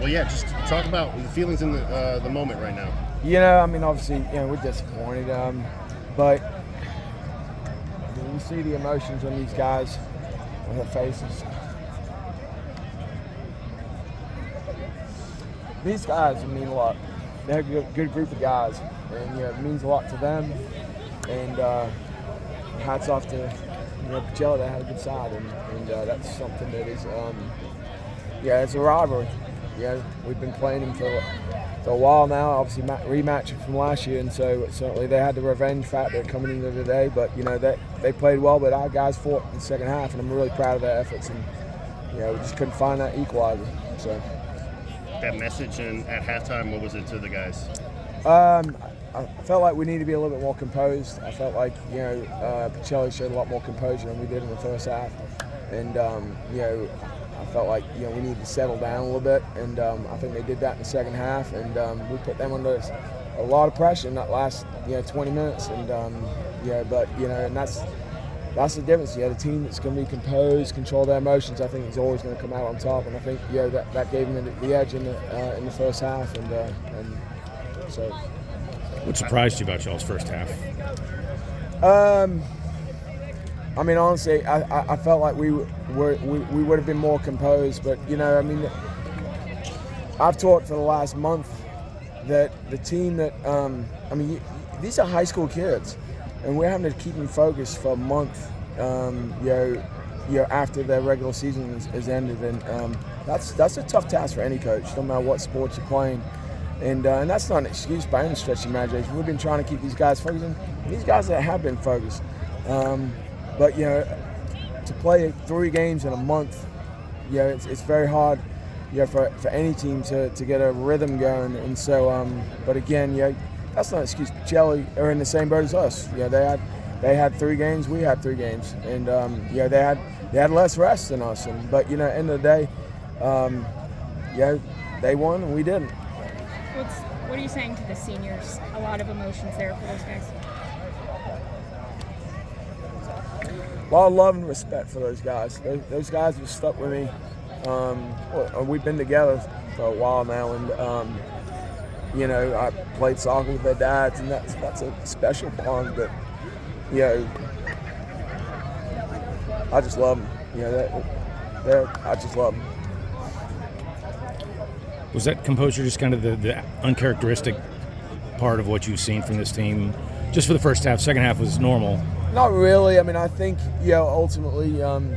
Well, yeah, just talk about the feelings in the moment right now. I mean, obviously, we're disappointed, but you see the emotions on these guys, on their faces. These guys mean a lot. They're a good group of guys, and it means a lot to them. And hats off to Pacelli. They had a good side, and that's something that is, it's a rivalry. We've been playing them for a while now. Obviously, rematching from last year, and so certainly they had the revenge factor coming into today. But they played well, but our guys fought in the second half, and I'm really proud of their efforts. And we just couldn't find that equalizer. So. That message at halftime, what was it to the guys? I felt like we need to be a little bit more composed. I felt like Pacelli showed a lot more composure than we did in the first half, and I felt like we needed to settle down a little bit, and I think they did that in the second half, and we put them under a lot of pressure in that last 20 minutes, and and that's the difference. The team that's going to be composed, control their emotions, I think is always going to come out on top, and I think that gave them the edge in the first half, and so. What surprised you about y'all's first half? I mean, honestly, I felt like we would have been more composed, but I mean, I've talked for the last month that the team that these are high school kids, and we're having to keep them focused for a month, after their regular season is ended, and that's a tough task for any coach, no matter what sport you're playing. And that's not an excuse by any stretch of the imagination. We've been trying to keep these guys focused, and these guys that have been focused. But to play 3 games in a month, it's very hard, for any team to get a rhythm going. And so, but again, that's not an excuse. Pacelli are in the same boat as us. They had 3 games, we had 3 games, and they had less rest than us. But at the end of the day, they won and we didn't. What are you saying to the seniors? A lot of emotions there for those guys. A lot of love and respect for those guys. Those guys have stuck with me. We've been together for a while now, and I played soccer with their dads, and that's a special bond that I just love them. I just love them. Was that composure just kind of the uncharacteristic part of what you've seen from this team? Just for the first half, second half was normal. Not really. I mean, I think, ultimately, going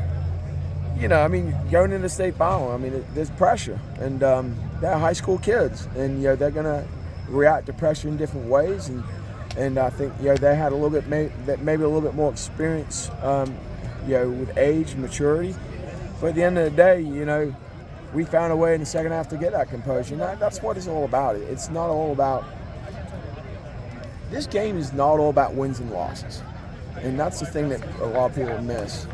into state final, I mean, there's pressure, and they're high school kids, and they're going to react to pressure in different ways, and I think they had a little bit maybe a little bit more experience, with age and maturity, but at the end of the day, we found a way in the second half to get that composure. And that's what it's all about. It's not all about. This game is not all about wins and losses, and that's the thing that a lot of people miss.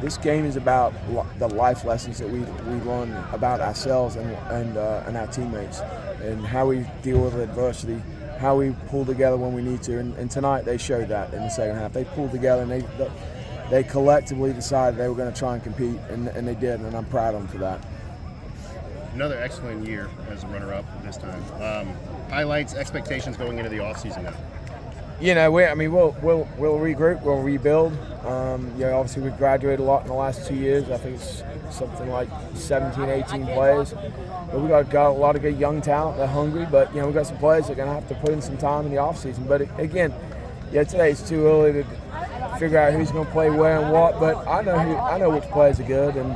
This game is about the life lessons that we learn about ourselves and our teammates, and how we deal with adversity, how we pull together when we need to. And tonight they showed that in the second half. They pulled together and they collectively decided they were going to try and compete, and they did. And I'm proud of them for that. Another excellent year as a runner-up this time. Highlights, expectations going into the offseason now. We'll regroup, we'll rebuild. Obviously we've graduated a lot in the last 2 years. I think it's something like 17, 18 players. But we've got a lot of good young talent. They're hungry, but we've got some players that are going to have to put in some time in the offseason. But again, today it's too early to figure out who's going to play where and what. But I know which players are good, and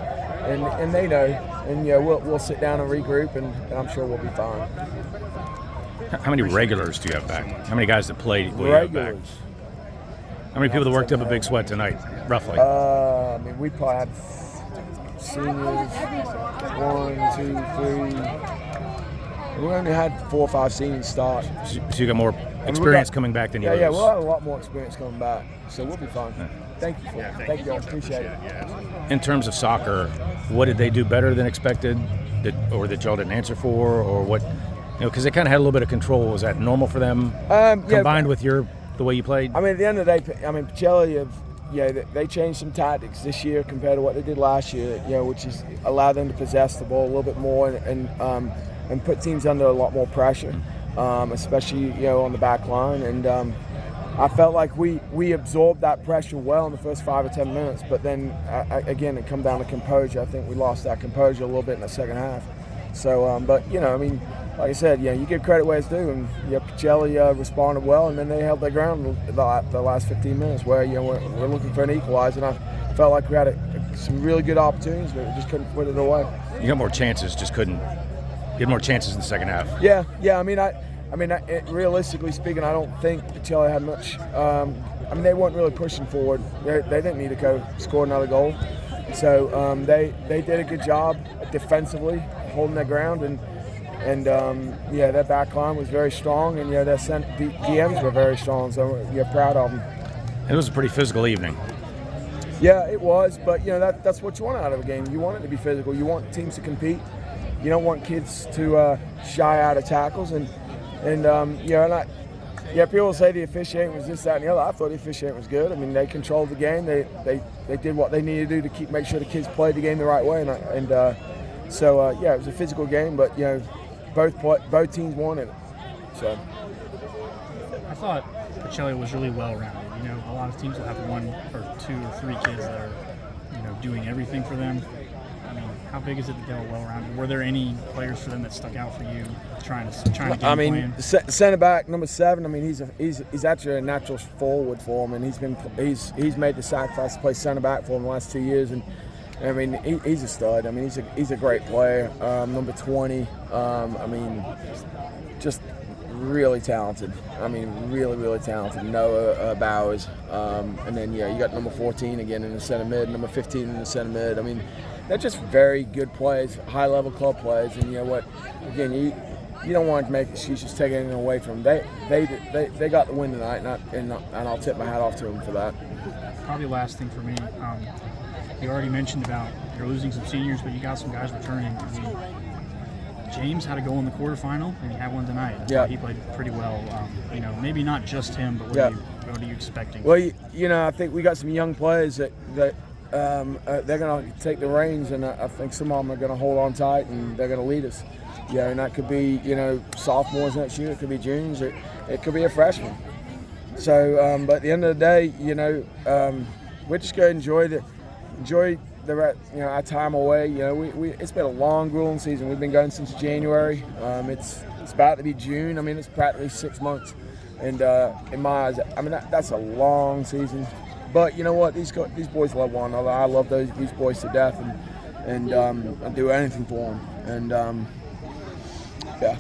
they know. And we'll sit down and regroup, and I'm sure we'll be fine. How many regulars do you have back? How many guys that played will you have back? How many people that worked up a big sweat tonight, roughly? We probably had seniors, 1, 2, 3. We only had 4 or 5 seniors start. So you got more experience coming back than you lose. Yeah, we'll have a lot more experience coming back, so we'll be fine. Yeah. Thank you thank you guys. Appreciate it. In terms of soccer, what did they do better than expected, that y'all didn't answer for, or what? Because they kind of had a little bit of control. Was that normal for them, combined with the way you played? I mean, at the end of the day, Pacelli have they changed some tactics this year compared to what they did last year. Which is allow them to possess the ball a little bit more and put teams under a lot more pressure, especially on the back line. And I felt like we absorbed that pressure well in the first 5 or 10 minutes. But then again, it come down to composure. I think we lost that composure a little bit in the second half. So, but like I said, you give credit where it's due, and Pacelli responded well, and then they held their ground the last 15 minutes, where we're looking for an equalizer, and I felt like we had some really good opportunities, but we just couldn't put it away. You got more chances, just couldn't. You had more chances in the second half. Yeah. Realistically speaking, I don't think Pacelli had much. They weren't really pushing forward. They didn't need to go score another goal, so they did a good job defensively, holding their ground, and their back line was very strong, and their DMs were very strong, so you're proud of them. It was a pretty physical evening. Yeah, it was, but that's what you want out of a game. You want it to be physical. You want teams to compete. You don't want kids to shy out of tackles, and people say the officiating was this, that, and the other. I thought the officiating was good. They controlled the game. They did what they needed to do to make sure the kids played the game the right way, so it was a physical game, but both teams wanted it. So I thought Pacelli was really well-rounded. A lot of teams will have 1 or 2 or 3 kids that are, doing everything for them. How big is it that they were well-rounded? Were there any players for them that stuck out for you trying to game plan? Center back number 7. He's actually a natural forward for him, and he's made the sacrifice to play center back for him the last 2 years, and he's a stud. He's a great player. Number 20. Just really talented. Really, really talented. Noah Bowers. And then you got number 14 again in the center mid, number 15 in the center mid. They're just very good players, high-level club players. And again, you don't want to make excuses, take anything away from them. They got the win tonight, and I'll tip my hat off to them for that. Probably last thing for me. You already mentioned about you're losing some seniors, but you got some guys returning. James had a goal in the quarterfinal, and he had one tonight. Yeah, he played pretty well. Maybe not just him, but what are you expecting? Well, I think we got some young players that they're going to take the reins, and I think some of them are going to hold on tight, and they're going to lead us. And that could be sophomores next year, it could be juniors, it could be a freshman. So, but at the end of the day, we're just going to enjoy our time away. It's been a long, grueling season. We've been going since January. It's about to be June. It's practically 6 months, and in my eyes, that's a long season. But you know what? These boys love one another. I love these boys to death, and I'd do anything for them. And yeah.